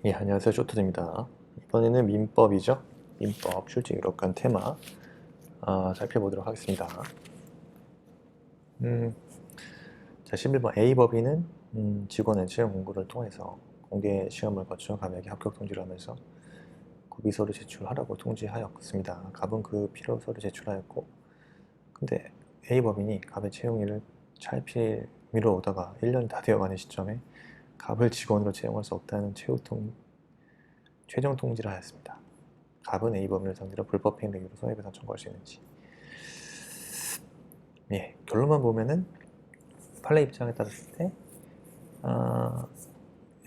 예, 안녕하세요. 쇼트입니다. 이번에는 민법이죠. 민법 출제 유력한 테마 살펴보도록 하겠습니다. 자, 11번 A법인은 직원의 채용 공고를 통해서 공개 시험을 거쳐 갑에게 합격 통지를 하면서 고비서류 제출하라고 통지하였습니다. 갑은 그 필요 서류 제출하였고, 근데 A법인이 갑의 채용일을 차일피일 미뤄오다가 1년이 다 되어가는 시점에 갑을 직원으로 채용할 수 없다는 최종 통지를 하였습니다. 갑은 A법인을 상대로 불법행위 등으로 손해배상 청구할 수 있는지. 예, 결론만 보면은 판례 입장에 따랐을 때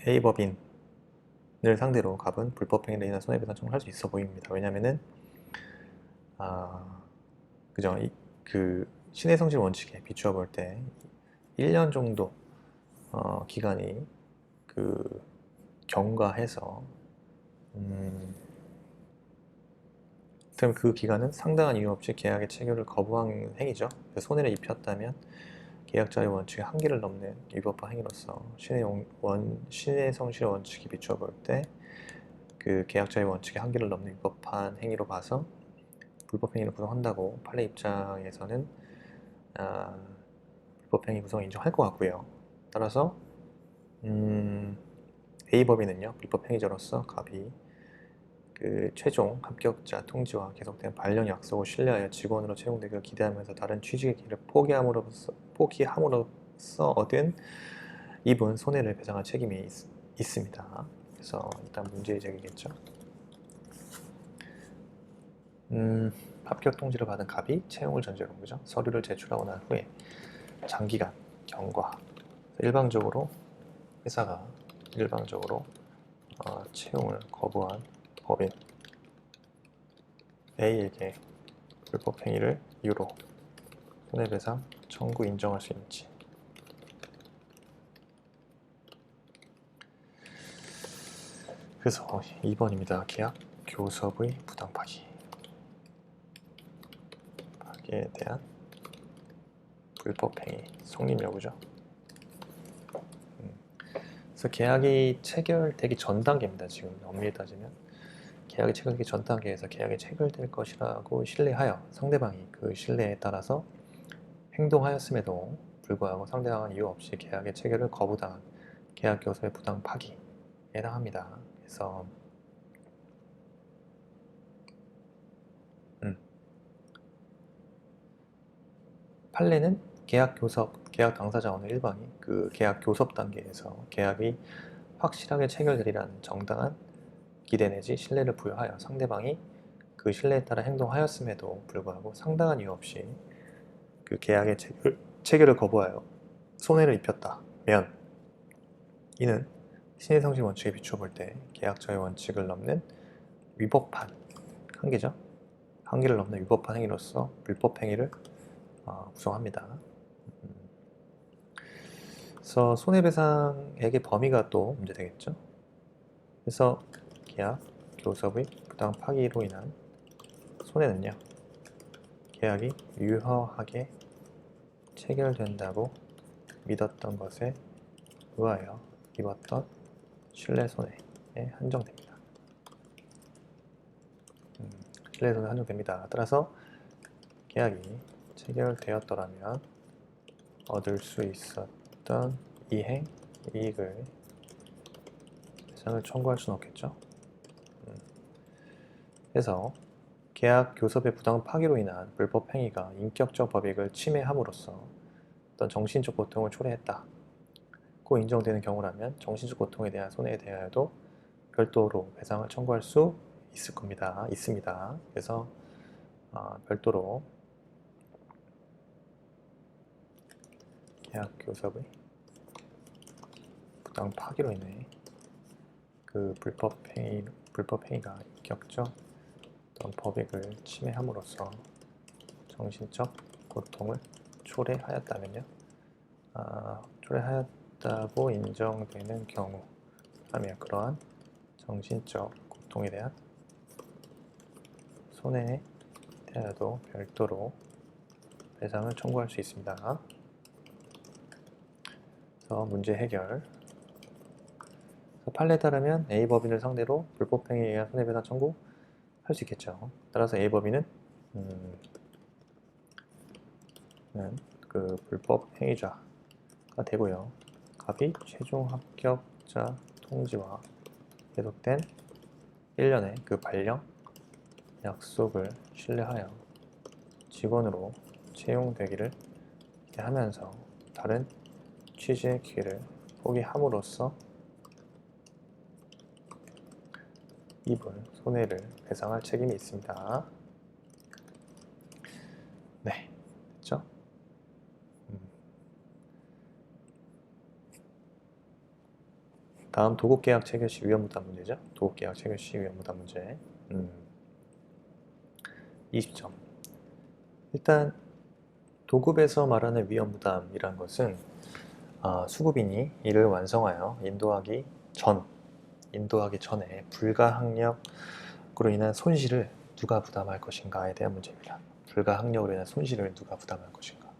A법인을 상대로 갑은 불법행위로 인한 손해배상 청구를 할 수 있어 보입니다. 왜냐면은 그죠? 그 신해성질 원칙에 비추어 볼 때 1년 정도 기간이 그 경과해서 그럼 그 기간은 상당한 이유 없이 계약의 체결을 거부한 행위죠. 손해를 입혔다면 계약자의 원칙의 한계를 넘는 위법한 행위로서 신해성실 원칙이 비추어 볼 때 그 계약자의 원칙의 한계를 넘는 위법한 행위로 봐서 불법행위를 구성한다고 판례 입장에서는 불법행위 구성을 인정할 것 같고요. 따라서 A법인은요, 불법행위자로서 갑이 그 최종 합격자 통지와 계속된 발령 약속을 신뢰하여 직원으로 채용되기를 기대하면서 다른 취직의 길을 포기함으로써 얻은 입은 손해를 배상할 책임이 있습니다. 그래서 일단 문제 제기겠죠. 합격 통지를 받은 갑이 채용을 전제로 그죠? 서류를 제출하고 난 후에 장기간 경과 일방적으로 회사가 채용을 거부한 법인 A에게 불법행위를 이유로 손해배상 청구 인정할 수 있는지. 그래서 2번입니다. 계약 교섭의 부당 파기에 대한 불법행위 성립 여부죠. 그래서 계약이 체결되기 전 단계입니다. 지금 엄밀히 따지면 계약이 체결되기 전 단계에서 계약이 체결될 것이라고 신뢰하여 상대방이 그 신뢰에 따라서 행동하였음에도 불구하고 상대방은 이유 없이 계약의 체결을 거부당한 계약 교섭의 부당 파기에 해당합니다. 그래서 판례는 계약 당사자 어느 일방이 그 계약 교섭 단계에서 계약이 확실하게 체결되리라는 정당한 기대 내지 신뢰를 부여하여 상대방이 그 신뢰에 따라 행동하였음에도 불구하고 상당한 이유 없이 그 계약의 체결을 거부하여 손해를 입혔다면 이는 신해성실 원칙에 비추어 볼 때 계약자의 원칙을 넘는 위법한 한계죠. 한계를 넘는 위법한 행위로서 불법 행위를 구성합니다. 그래서 손해배상액의 범위가 또 문제되겠죠. 그래서 계약 교섭의 부당 파기로 인한 손해는요, 계약이 유효하게 체결된다고 믿었던 것에 의하여 입었던 신뢰 손해에 한정됩니다. 신뢰 손해 한정됩니다. 따라서 계약이 체결되었더라면 얻을 수 있었던 이행 이익을 배상을 청구할 수는 없겠죠. 그래서 계약 교섭의 부당 파기로 인한 불법 행위가 인격적 법익을 침해함으로써 어떤 정신적 고통을 초래했다고 인정되는 경우라면 정신적 고통에 대한 손해에 대하여도 별도로 배상을 청구할 수 있습니다. 그래서 별도로 계약 교섭의 부당 파기로 인해 그 불법 행위가 인격적 어떤 법익을 침해함으로써 정신적 고통을 초래하였다면요. 초래하였다고 인정되는 경우라면 그러한 정신적 고통에 대한 손해에 대하여도 별도로 배상을 청구할 수 있습니다. 그래서 문제 해결. 판례에 따르면 A 법인을 상대로 불법행위에 의한 손해배상 청구할 수 있겠죠. 따라서 A 법인은 그 불법 행위자가 되고요. 갑이 최종 합격자 통지와 계속된 1년의 그 발령 약속을 신뢰하여 직원으로 채용되기를 하면서 다른 취지의 기회를 포기함으로써 입을 손해를 배상할 책임이 있습니다. 네, 됐죠? 다음 도급계약 체결 시 위험부담 문제죠. 도급계약 체결 시 위험부담 문제. 20점. 일단 도급에서 말하는 위험부담이란 것은 수급인이 이를 완성하여 인도하기 전에 불가항력으로 인한 손실을 누가 부담할 것인가에 대한 문제입니다. 불가항력으로 인한 손실을 누가 부담할 것인가.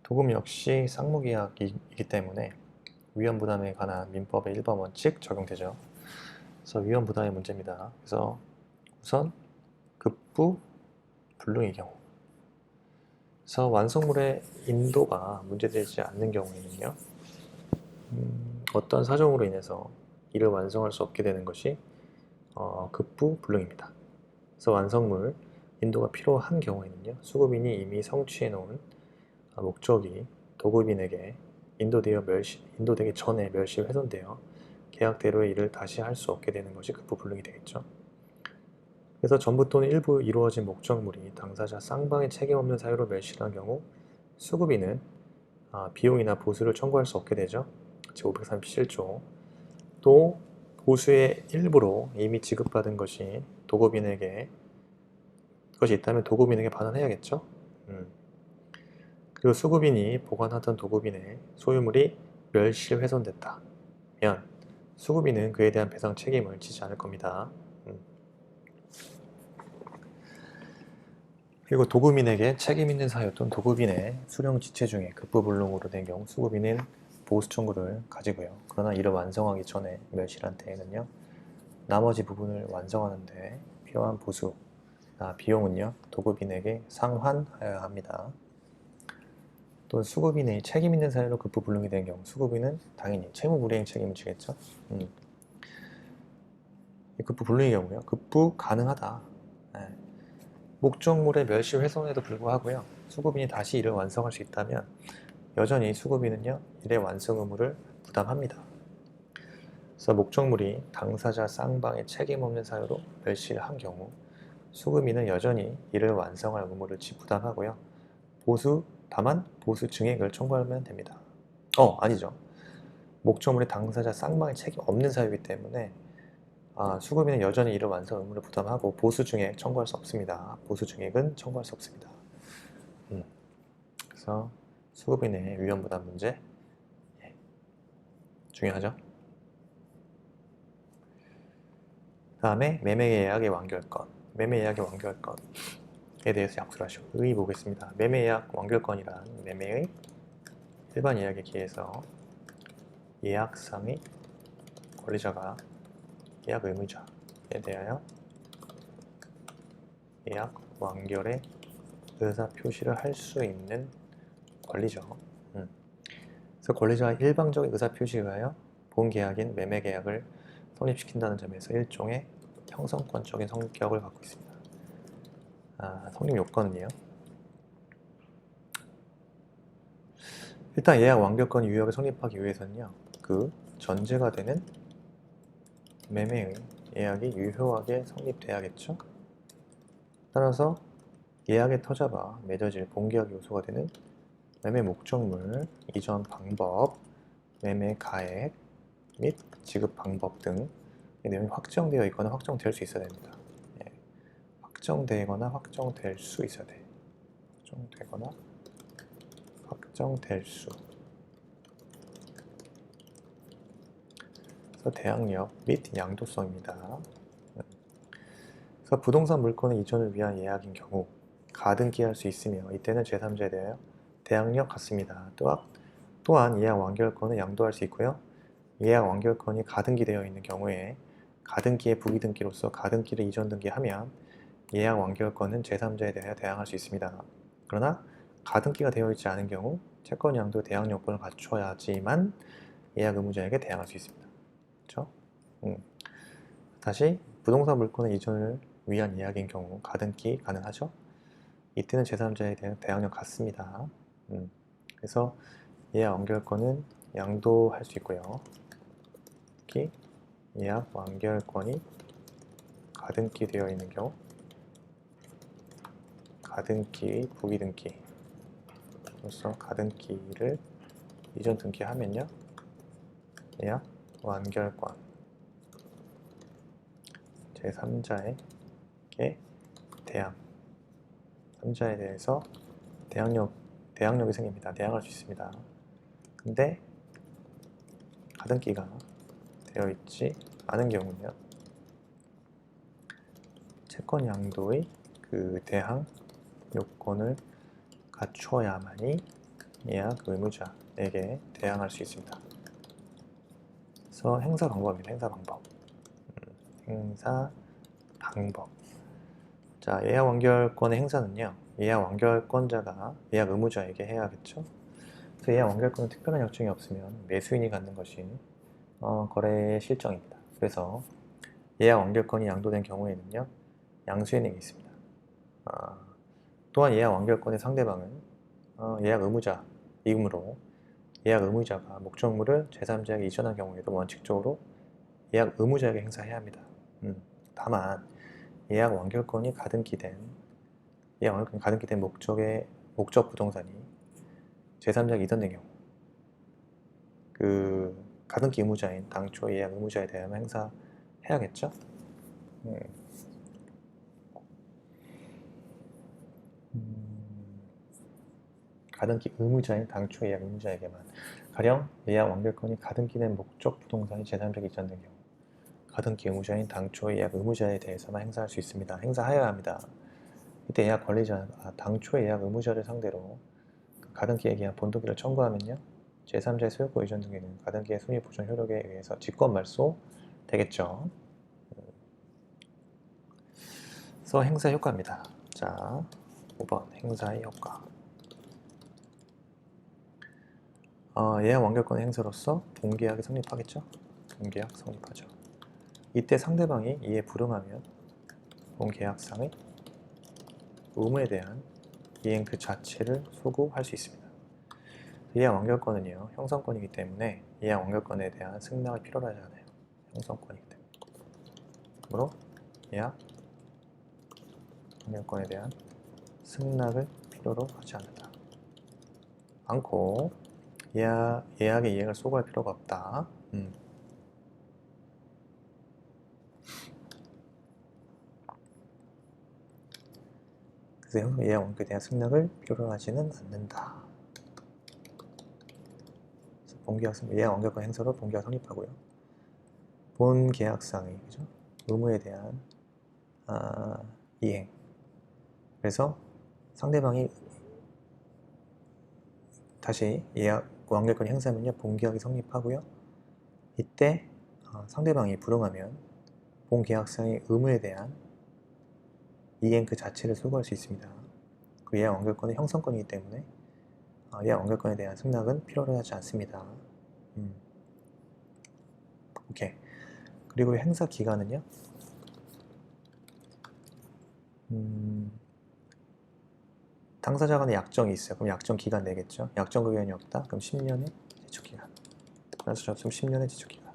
도급 역시 쌍무계약이기 때문에 위험부담에 관한 민법의 1번 원칙 적용되죠. 그래서 위험부담의 문제입니다. 그래서 우선 급부 불능의 경우, 그래서 완성물의 인도가 문제되지 않는 경우에는요, 어떤 사정으로 인해서 이를 완성할 수 없게 되는 것이 급부 불능입니다. 그래서 완성물 인도가 필요한 경우에는요, 수급인이 이미 성취해 놓은 목적이 도급인에게 인도되기 전에 멸시 훼손되어 계약대로의 일을 다시 할 수 없게 되는 것이 급부 불능이 되겠죠. 그래서 전부 또는 일부 이루어진 목적물이 당사자 쌍방의 책임 없는 사유로 멸실한 경우 수급인은 비용이나 보수를 청구할 수 없게 되죠. 제537조. 또 보수의 일부로 이미 지급받은 것이 있다면 도급인에게 반환해야겠죠. 그리고 수급인이 보관하던 도급인의 소유물이 멸실훼손됐다면 수급인은 그에 대한 배상 책임을 지지 않을 겁니다. 그리고 도급인에게 책임 있는 사유 또는 도급인의 수령 지체 중에 급부불능으로 된 경우 수급인은 보수 청구를 가지고요. 그러나 이를 완성하기 전에 멸실한 때에는요, 나머지 부분을 완성하는 데 필요한 비용은요, 도급인에게 상환하여야 합니다. 또 수급인의 책임 있는 사유로 급부불능이 된 경우 수급인은 당연히 채무불이행 책임을 지겠죠. 급부불능의 경우요, 급부 가능하다. 목적물의 멸시 훼손에도 불구하고요, 수급인이 다시 이를 완성할 수 있다면 여전히 수급인은요, 일의 완성 의무를 부담합니다. 그래서 목적물이 당사자 쌍방의 책임 없는 사유로 멸시를 한 경우 수급인은 여전히 이를 완성할 의무를 부담하고요. 다만 보수 증액을 청구하면 됩니다. 아니죠. 목적물이 당사자 쌍방의 책임 없는 사유이기 때문에 수급인은 여전히 이를 완성 의무를 부담하고 보수 증액 청구할 수 없습니다. 보수 증액은 청구할 수 없습니다. 그래서 수급인의 위험부담 문제 중요하죠. 다음에 매매계약의 완결건. 매매계약의 완결건에 대해서 약수를 하시고 의의 보겠습니다. 매매계약 완결건이란 매매의 일반 예약에 기해서 예약상의 권리자가 예약 의무자에 대하여 예약 완결의 의사 표시를 할 수 있는 권리죠. 그래서 권리자가 일방적인 의사 표시에 의하여 본 계약인 매매 계약을 성립시킨다는 점에서 일종의 형성권적인 성격을 갖고 있습니다. 성립 요건은요, 일단 예약 완결권 유효하게 성립하기 위해서는요, 그 전제가 되는 매매의 예약이 유효하게 성립돼야겠죠. 따라서 예약의 터자가 맺어질 본계약 요소가 되는 매매 목적물, 이전 방법, 매매 가액 및 지급 방법 등의 내용이 확정되어 있거나 확정될 수 있어야 됩니다. 확정되거나 확정될 수 있어야 돼. 확정되거나 확정될 수. 그래서 대항력 및 양도성입니다. 그래서 부동산 물건의 이전을 위한 예약인 경우 가등기할 수 있으며 이때는 제3자에 대하여 대항력 같습니다. 또한 예약 완결권을 양도할 수 있고요. 예약 완결권이 가등기되어 있는 경우에 가등기의 부기등기로서 가등기를 이전 등기하면 예약 완결권은 제3자에 대하여 대항할 수 있습니다. 그러나 가등기가 되어 있지 않은 경우 채권 양도 대항 요건을 갖춰야지만 예약 의무자에게 대항할 수 있습니다. 그렇죠? 다시 부동산 물권의 이전을 위한 예약인 경우 가등기 가능하죠? 이때는 제3자에 대한 대항력 같습니다. 그래서 예약 완결권은 양도할 수 있고요. 특히 예약 완결권이 가등기 되어 있는 경우 가등기, 부기등기로서 가등기를 이전 등기하면요 예약 완결권 제3자에게 대항 3자에 대해서 대항력이 생깁니다. 대항할 수 있습니다. 근데 가등기가 되어 있지 않은 경우는 채권 양도의 그 대항 요건을 갖추어야만이 예약 의무자에게 대항할 수 있습니다. 그래서 행사 방법입니다. 행사 방법. 자, 예약 완결권의 행사는요. 예약 완결권자가 예약 의무자에게 해야겠죠. 그래서 예약 완결권은 특별한 약정이 없으면 매수인이 갖는 것이 거래의 실정입니다. 그래서 예약 완결권이 양도된 경우에는요. 양수인에게 있습니다. 또한 예약 완결권의 상대방은 예약 의무자이므로 예약 의무자가 목적물을 제3자에게 이전한 경우에도 원칙적으로 예약 의무자에게 행사해야 합니다. 다만 예약 완결권이 가등기된 목적 부동산이 제3자에게 이전된 경우 그 가등기 의무자인 당초 예약 의무자에 대한 행사해야겠죠. 가등기 의무자인 당초 예약 의무자에게만 가령 예약 완결권이 가등기된 목적 부동산이 제3자에게 이전된 경우 가등기 의무자인 당초 예약 의무자에 대해서만 행사할 수 있습니다. 행사하여야 합니다. 이때 예약 관리자가 당초 예약 의무자를 상대로 가등기에 의한 본도기를 청구하면요. 제3자의 소유권 이전 등기는 가등기의 순위 보존 효력에 의해서 직권 말소 되겠죠. 그래서 행사 효과입니다. 자, 5번 행사의 효과. 예약 완결권 행사로서 본계약이 성립하겠죠? 본계약 성립하죠. 이때 상대방이 이에 불응하면 본계약상의 의무에 대한 이행 그 자체를 소구할 수 있습니다. 예약 완결권은요 형성권이기 때문에 예약 완결권에 대한 승낙을 필요로 하지 않아요. 형성권이기 때문에. 그러므로 예약 완결권에 대한 승낙을 필요로 하지 않고 예약의 이행을 소구할 필요가 없다. 그래서 예약 완결에 대한 승낙을 필요로 하지는 않는다. 예약 완결권 행사로 본계약 성립하고요. 본 계약상의 그죠? 의무에 대한 이행. 그래서 상대방이 다시 예약 완결권 행사하면요 본 계약이 성립하고요. 이때 상대방이 불응하면 본 계약상의 의무에 대한 이행 그 자체를 소구할 수 있습니다. 그 예약 완결권은 형성권이기 때문에 예약 완결권에 대한 승낙은 필요로 하지 않습니다. 오케이. 그리고 행사 기간은요. 당사자 간에 약정이 있어요. 그럼 약정 기간 내겠죠. 약정 기간이 없다. 그럼 10년의 지축 기간. 당사자 없으면 10년의 지축 기간.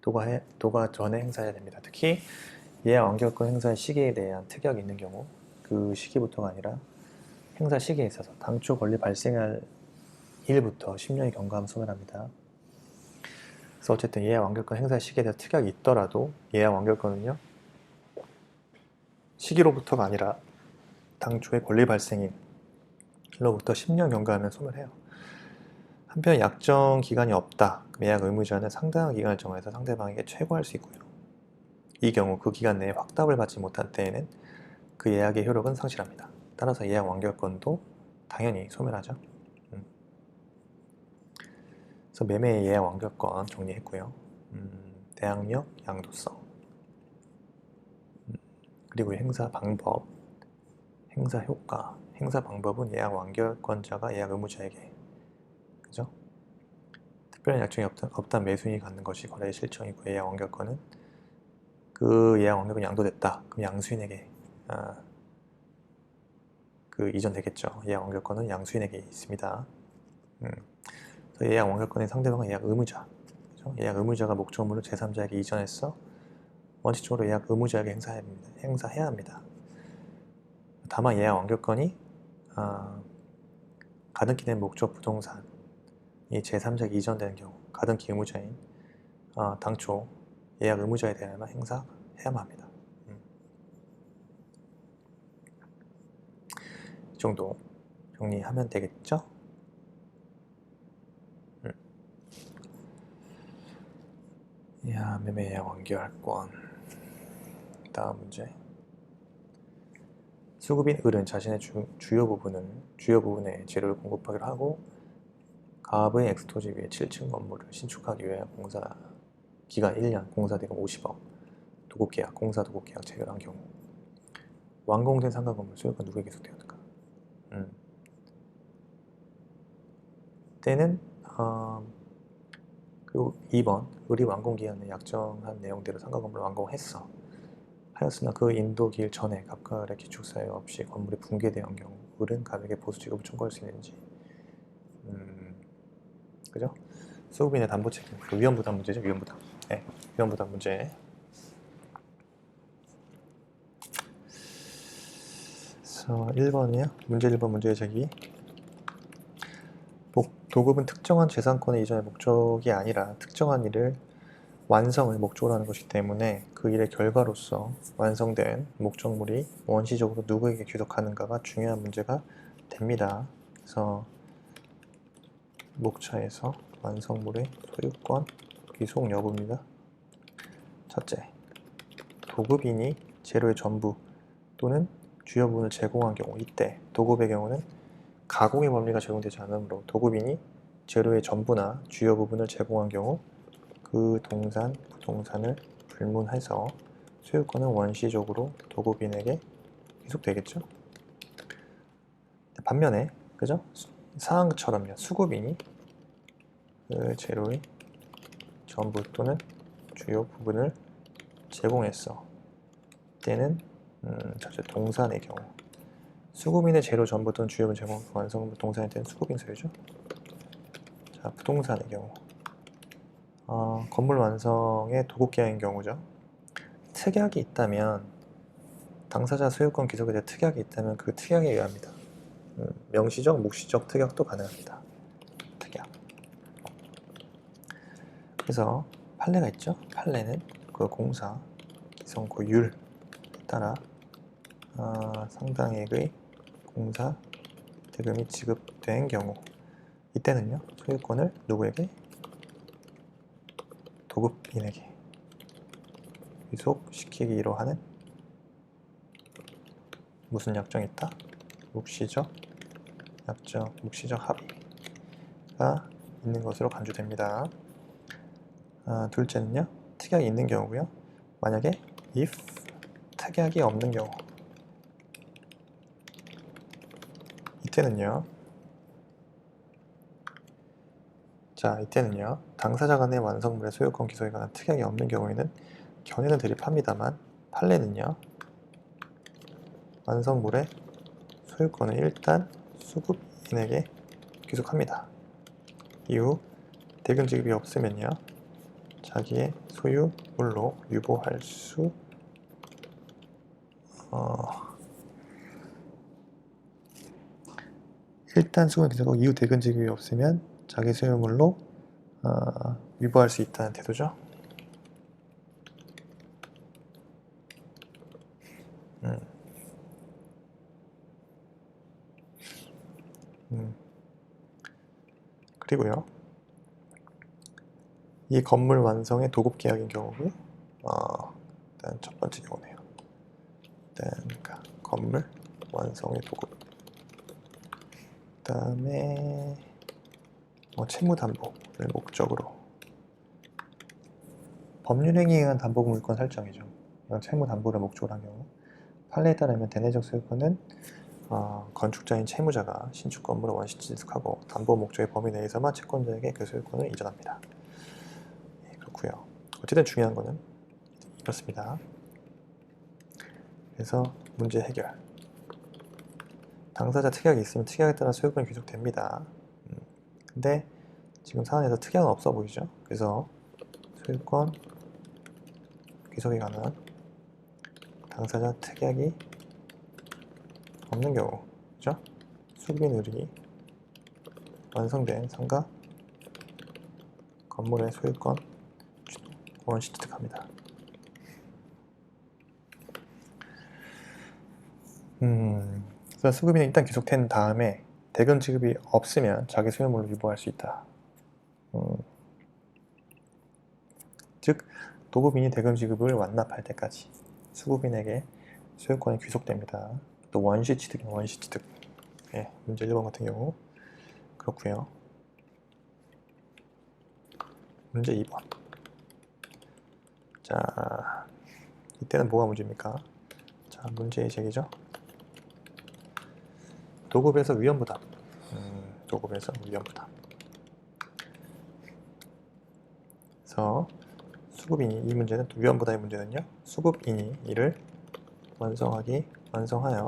도가 전에 행사해야 됩니다. 특히 예약 완결권 행사의 시기에 대한 특약이 있는 경우 그 시기부터가 아니라 행사 시기에 있어서 당초 권리 발생할 일부터 10년이 경과하면 소멸합니다. 그래서 어쨌든 예약 완결권 행사 시기에 대한 특약이 있더라도 예약 완결권은요 시기로부터가 아니라 당초의 권리 발생일로부터 10년 경과하면 소멸해요. 한편 약정 기간이 없다. 예약 의무자는 상당한 기간을 정해서 상대방에게 최고할 수 있고요. 이 경우 그 기간 내에 확답을 받지 못한 때에는 그 예약의 효력은 상실합니다. 따라서 예약 완결권도 당연히 소멸하죠. 그래서 매매의 예약 완결권 정리했고요. 대항력, 양도성, 그리고 행사 방법, 행사 효과. 행사 방법은 예약 완결권자가 예약 의무자에게, 그죠? 특별한 약정이 없다면 매수인이 갖는 것이 거래의 실정이고, 예약 완결권은 그 예약 완결권이 양도됐다. 그럼 양수인에게 그 이전되겠죠. 예약 완결권은 양수인에게 있습니다. 그래서 예약 완결권의 상대방은 예약 의무자. 그죠? 예약 의무자가 목적물을 제3자에게 이전해서 원칙적으로 예약 의무자에게 행사해야 합니다. 다만 예약 완결권이 가등기 된 목적 부동산이 제3자에게 이전되는 경우 가등기 의무자인 당초 예약 의무자에 대하여만 행사해야만 합니다. 이 정도 정리하면 되겠죠? 매매 예약 완결권. 다음 문제. 수급인 을은 자신의 주요 부분의 재료를 공급하기로 하고 가압의 엑스토지 위에 7층 건물을 신축하기 위해 공사 기간 1년, 공사 대금 50억, 공사 도급 계약 체결한 경우 완공된 상가 건물 소유가 누구에게 소속되었는가? 때는 그리고 2번 을이 완공기한에 약정한 내용대로 상가 건물을 완공했어. 하였으나 그 인도기일 전에 갑과을의 기축 사유 없이 건물이 붕괴되었는 경우 을은 갑에게 보수 지급을 청구할 수 있는지. 그죠? 수급인의 담보 책임, 위험부담 문제죠. 위험부담. 네, 위험부담 문제. 그래서 1번이요. 문제 1번 문제의 제기. 도급은 특정한 재산권의 이전의 목적이 아니라 특정한 일을 완성을 목적으로 하는 것이기 때문에 그 일의 결과로서 완성된 목적물이 원시적으로 누구에게 귀속하는가가 중요한 문제가 됩니다. 그래서 목차에서 완성물의 소유권 귀속 여부입니다. 첫째, 도급인이 재료의 전부 또는 주요 부분을 제공한 경우, 이때 도급의 경우는 가공의 법리가 적용되지 않으므로 도급인이 재료의 전부나 주요 부분을 제공한 경우 그 동산, 부동산을 불문해서 소유권은 원시적으로 도급인에게 귀속되겠죠. 반면에 그죠? 상황처럼요. 수급인이 그 재료의 전부 또는 주요 부분을 제공했어. 때는 첫째 동산의 경우 수급인의 재료 전부 또는 주요 부분 제공 완성 동산에 대한 수급인 소유죠. 자, 부동산의 경우 건물 완성의 도급계약인 경우죠. 특약이 있다면 당사자 소유권 귀속에 대해 특약이 있다면 그 특약에 의합니다. 명시적, 묵시적 특약도 가능합니다. 특약. 그래서 판례가 있죠. 판례는 그 공사 기성고율에 따라 상당액의 공사 대금이 지급된 경우 이때는요. 소유권을 누구에게? 도급인에게 귀속시키기로 하는 무슨 약정이 있다? 묵시적 약정, 묵시적 합의가 있는 것으로 간주됩니다. 둘째는요. 특약이 있는 경우고요. 만약에 if 특약이 없는 경우 이때는요. 이때는요. 당사자 간의 완성물의 소유권 귀속에 관한 특약이 없는 경우에는 견해는 대립합니다만 판례는요. 완성물의 소유권을 일단 수급인에게 귀속합니다. 이후 대금 지급이 없으면요. 자기의 소유물로 유보할 수 일단 수급을 귀속하고 이후 대금 지급이 없으면 자기 소유물로 유보할 수 있다는 태도죠. 그리고요. 이 건물 완성의 도급 계약인 경우고요. 일단 첫 번째 경우네요. 일단 건물 완성의 도급. 그다음에 채무담보를 목적으로 법률행위에 의한 담보물권 설정이죠. 이건 채무담보를 목적으로 한 경우 판례에 따르면 대내적 소유권은 건축자인 채무자가 신축 건물을 원시취득하고 담보 목적의 범위 내에서만 채권자에게 그 소유권을 이전합니다. 네, 그렇고요. 어쨌든 중요한 거는 이렇습니다. 그래서 문제 해결. 당사자 특약이 있으면 특약에 따라 소유권이 귀속됩니다. 근데 지금 사안에서 특약은 없어 보이죠? 그래서 소유권 귀속에 관한 당사자 특약이 없는 경우, 그죠? 수급인율이 완성된 상가 건물의 소유권 원시취득합니다. 그래서 수급인은 일단 귀속된 다음에 대금 지급이 없으면 자기 소유물로 유보할 수 있다. 즉 도급인이 대금 지급을 완납할 때까지 수급인에게 소유권이 귀속됩니다. 또 원시취득이요, 원시취득. 네, 문제 1번 같은 경우 그렇고요. 문제 2번. 자, 이때는 뭐가 문제입니까? 자, 문제의 제기죠. 도급에서 위험부담. 도급에서 위험부담. 그래서 수급인이, 이 문제는 또 위험부담의 문제는요. 수급인이 이를 완성하여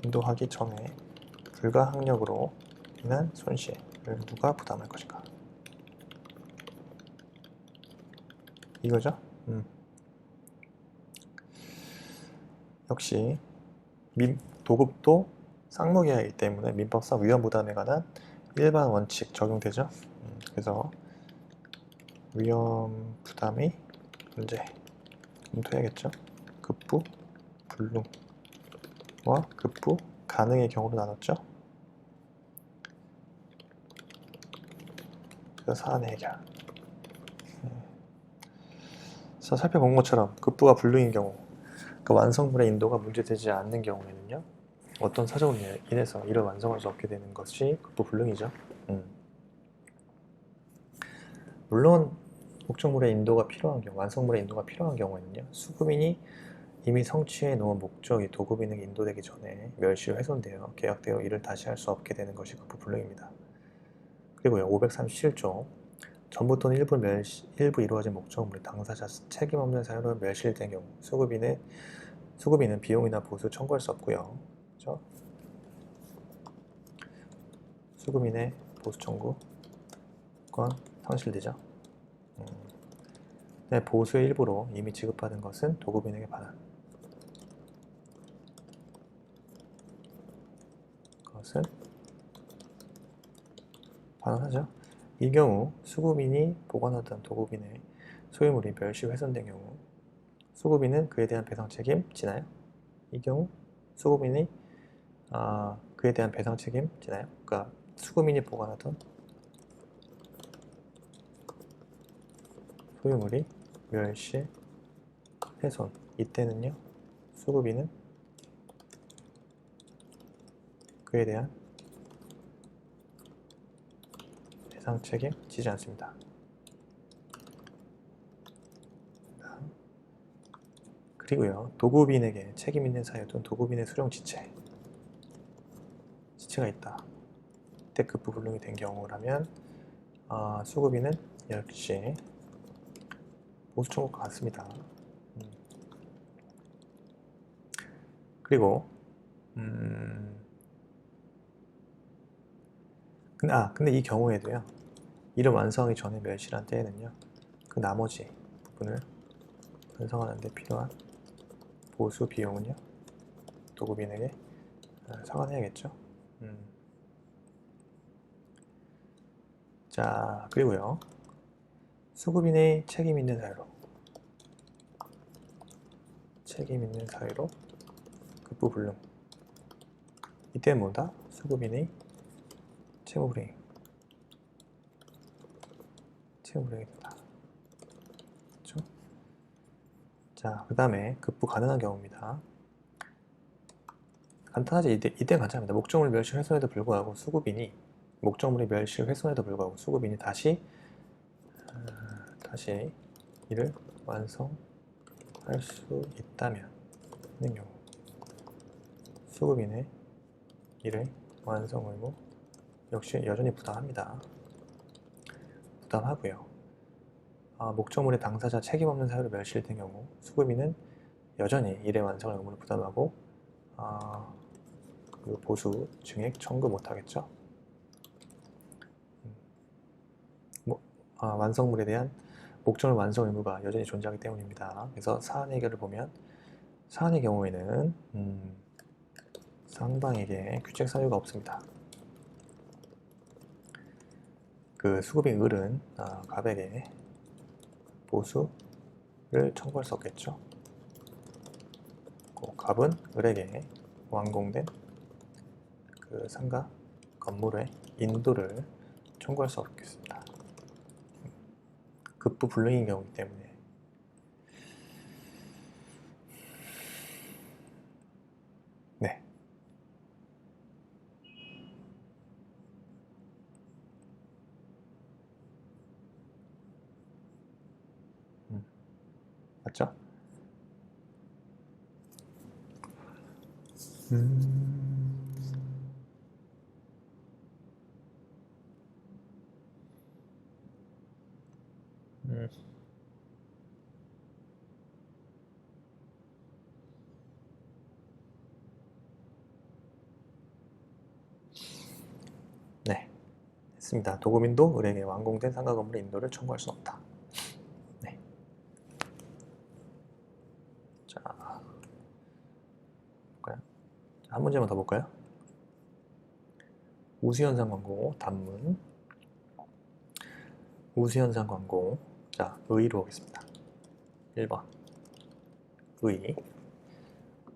인도하기 전에 불가항력으로 인한 손실을 누가 부담할 것인가? 이거죠? 역시 도급도 쌍무계약이기 때문에 민법상 위험부담에 관한 일반 원칙 적용되죠. 그래서 위험부담의 문제 검토해야겠죠. 급부 불능과 급부 가능의 경우로 나눴죠. 그래서 사안의 해결. 그래서 살펴본 것처럼 급부가 불능인 경우, 그 완성물의 인도가 문제되지 않는 경우에는요, 어떤 사정으로 인해서 이를 완성할 수 없게 되는 것이 급부 불능이죠. 물론 목적물의 인도가 필요한 경우, 완성물의 인도가 필요한 경우에는요, 수급인이 이미 성취해 놓은 목적이 도급인에게 인도되기 전에 멸시 훼손되어 계약되어 이를 다시 할 수 없게 되는 것이 급부 불능입니다. 그리고요, 537조 전부 또는 일부 이루어진 목적물이 당사자 책임 없는 사유로 멸실된 경우 수급인은 비용이나 보수 청구할 수 없고요. 그렇죠? 수급인의 보수 청구권 상실되죠. 네, 보수의 일부로 이미 지급받은 것은 도급인에게 반환. 것은 반환하죠. 이 경우 수급인이 보관하던 도급인의 소유물이 멸시 훼손된 경우 수급인은 그에 대한 배상 책임 지나요? 이 경우 수급인이 그에 대한 배상 책임 지나요? 그러니까 수급인이 보관하던 소유물이 멸시 훼손, 이때는요 수급인은 그에 대한 배상 책임 지지 않습니다. 그리고요, 도급인에게 책임 있는 사유 또는 도급인의 수령 지체가 있다. 이때 급부 불능이 된 경우라면 수급인은 역시 보수 청구가 같습니다. 그리고 근데 이 경우에도요, 이를 완성하기 전에 멸실한 때에는요, 그 나머지 부분을 완성하는 데 필요한 보수 비용은요, 도급인에게 상환해야겠죠. 자, 그리고요, 수급인의 책임 있는 사유로 급부 불능. 이때는 뭐다? 수급인의 채무 불이행이 된다. 그렇죠? 자, 그 다음에 급부 가능한 경우입니다. 간단하지. 이때는 간단합니다. 목적물 멸시 훼손에도 불구하고 수급인이 목적물이 멸실 훼손에도 불구하고 수급인이 다시 이를 완성할 수 있다면 는 경우 수급인의 일의 완성 의무 역시 여전히 부담합니다. 부담하고요. 목적물의 당사자 책임 없는 사유로 멸실된 경우 수급인은 여전히 일의 완성을 의무를 부담하고 그 보수 증액 청구 못하겠죠. 완성물에 대한 목적물 완성 의무가 여전히 존재하기 때문입니다. 그래서 사안 해결을 보면 사안의 경우에는 상방에게 규책 사유가 없습니다. 그 수급인 을은 갑에게 보수를 청구할 수 없겠죠. 갑은 을에게 완공된 그 상가 건물의 인도를 청구할 수 없겠습니다. 급부 불능인 경우이기 때문에. 네. 맞죠? 네, 했습니다. 도급인도 을에게 완공된 상가 건물의 인도를 청구할 수 없다. 네. 자, 볼까요? 한 문제만 더 볼까요? 우수현상 광고 단문. 우수현상 광고. 자, 의로 보겠습니다. 1번. 의.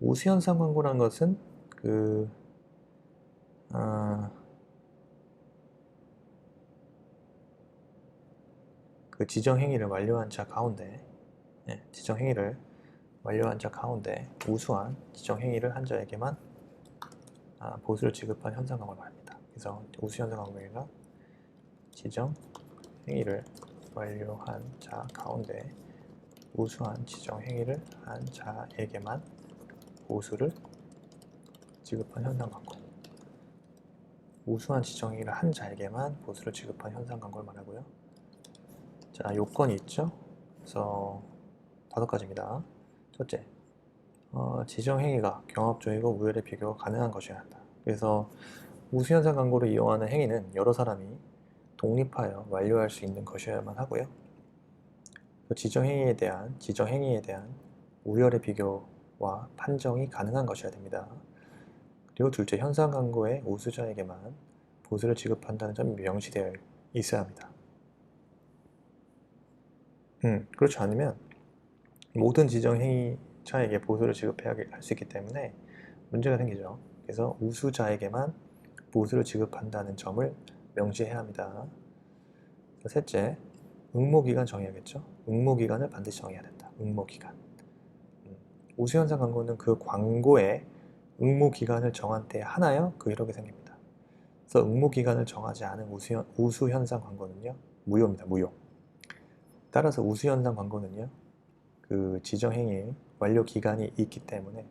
우수현상 광고라는 것은 그 지정행위를 완료한 자 가운데 지정행위를 완료한 자 가운데 우수한 지정행위를 한 자에게만 보수를 지급한 현상 광고를 말합니다. 그래서 우수현상 광고가 지정행위를 완료한 자 가운데 우수한 지정행위를 한 자에게만 보수를 지급한 현상 광고. 우수한 지정행위를 한 자에게만 보수를 지급한 현상 광고를 말하고요. 자, 요건이 있죠. 그래서 5가지입니다. 첫째, 지정행위가 경합적이고 우열의 비교가 가능한 것이어야 한다. 그래서 우수현상 광고를 이용하는 행위는 여러 사람이 독립하여 완료할 수 있는 것이어야만 하고요. 지정행위에 대한 우열의 비교와 판정이 가능한 것이어야 됩니다. 그리고 둘째, 현상 광고의 우수자에게만 보수를 지급한다는 점이 명시되어 있어야 합니다. 그렇지 않으면 모든 지정행위자에게 보수를 지급해야 할 수 있기 때문에 문제가 생기죠. 그래서 우수자에게만 보수를 지급한다는 점을 명시해야 합니다. 셋째, 응모기간 정해야겠죠. 응모기간을 반드시 정해야 된다. 응모기간. 우수현상 광고는 그 광고에 응모기간을 정한 때 하나요? 그 여러 개 생깁니다. 그래서 응모기간을 정하지 않은 우수현상 광고는요, 무효입니다. 무효. 따라서 우수현상 광고는요, 그 지정행위 완료 기간이 있기 때문에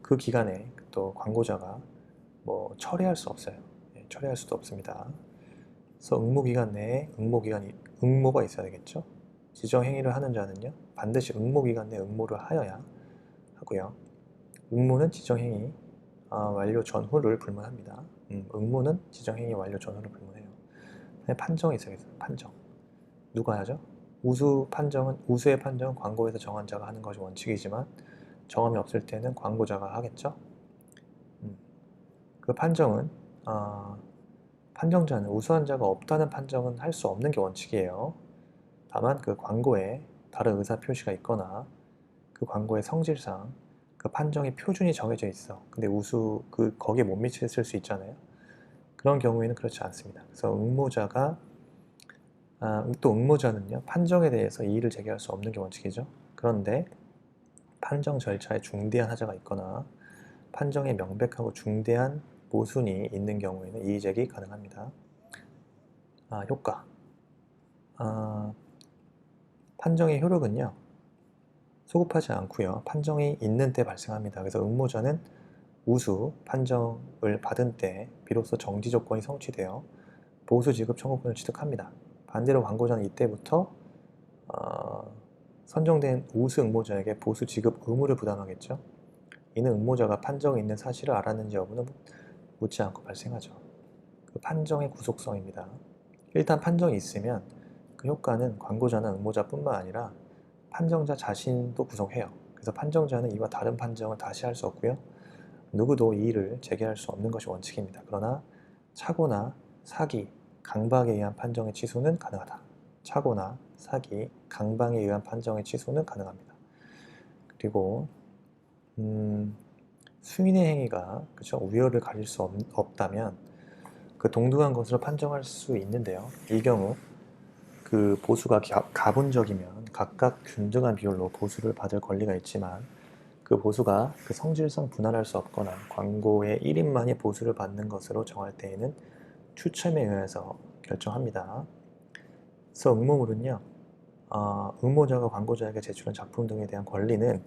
그 기간에 또 광고자가 뭐 처리할 수 없어요. 처리할 수도 없습니다. 그래서 응모기간 내에 응모가 있어야 되겠죠. 지정행위를 하는 자는요, 반드시 응모기간 내에 응모를 하여야 하고요. 응모는 지정행위 완료 전후를 불문합니다. 응모는 지정행위 완료 전후를 불문해요. 판정이 있어야겠어요. 판정. 누가 하죠? 우수의 판정은 광고에서 정한 자가 하는 것이 원칙이지만 정함이 없을 때는 광고자가 하겠죠. 그 판정은 판정자는 우수한 자가 없다는 판정은 할 수 없는 게 원칙이에요. 다만 그 광고에 다른 의사 표시가 있거나 그 광고의 성질상 그 판정의 표준이 정해져 있어. 근데 거기에 못 미쳤을 수 있잖아요. 그런 경우에는 그렇지 않습니다. 그래서 응모자는요, 판정에 대해서 이의를 제기할 수 없는 게 원칙이죠. 그런데 판정 절차에 중대한 하자가 있거나 판정에 명백하고 중대한 모순이 있는 경우에는 이의제기 가능합니다. 효과. 판정의 효력은요, 소급하지 않고요. 판정이 있는 때 발생합니다. 그래서 응모자는 우수 판정을 받은 때 비로소 정지 조건이 성취되어 보수 지급 청구권을 취득합니다. 반대로 광고자는 이때부터 선정된 우수 응모자에게 보수 지급 의무를 부담하겠죠. 이는 응모자가 판정이 있는 사실을 알았는지 여부는 묻지 않고 발생하죠. 그 판정의 구속성입니다. 일단 판정이 있으면 그 효과는 광고자나 응모자뿐만 아니라 판정자 자신도 구속해요. 그래서 판정자는 이와 다른 판정을 다시 할 수 없고요. 누구도 이의를 제기할 수 없는 것이 원칙입니다. 그러나 착오나 사기, 강박에 의한 판정의 취소는 가능하다. 착오나 사기, 강박에 의한 판정의 취소는 가능합니다. 그리고 수인의 행위가 우열을 가릴 수 없다면 그 동등한 것으로 판정할 수 있는데요. 이 경우 그 보수가 가분적이면 각각 균등한 비율로 보수를 받을 권리가 있지만 그 보수가 그 성질상 분할할 수 없거나 광고의 1인만이 보수를 받는 것으로 정할 때에는 추첨에 의해서 결정합니다. 그래서 응모물은요, 응모자가 광고자에게 제출한 작품 등에 대한 권리는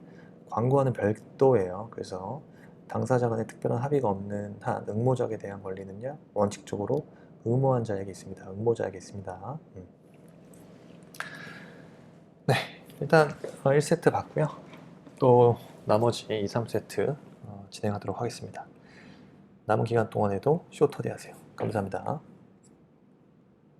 광고와는 별도예요. 그래서 당사자 간에 특별한 합의가 없는 한 응모자에 대한 권리는요, 원칙적으로 응모한 자에게 있습니다. 응모자에게 있습니다. 네, 일단 1세트 봤고요. 또 나머지 2, 3세트 진행하도록 하겠습니다. 남은 기간 동안에도 쇼터대 하세요. 감사합니다.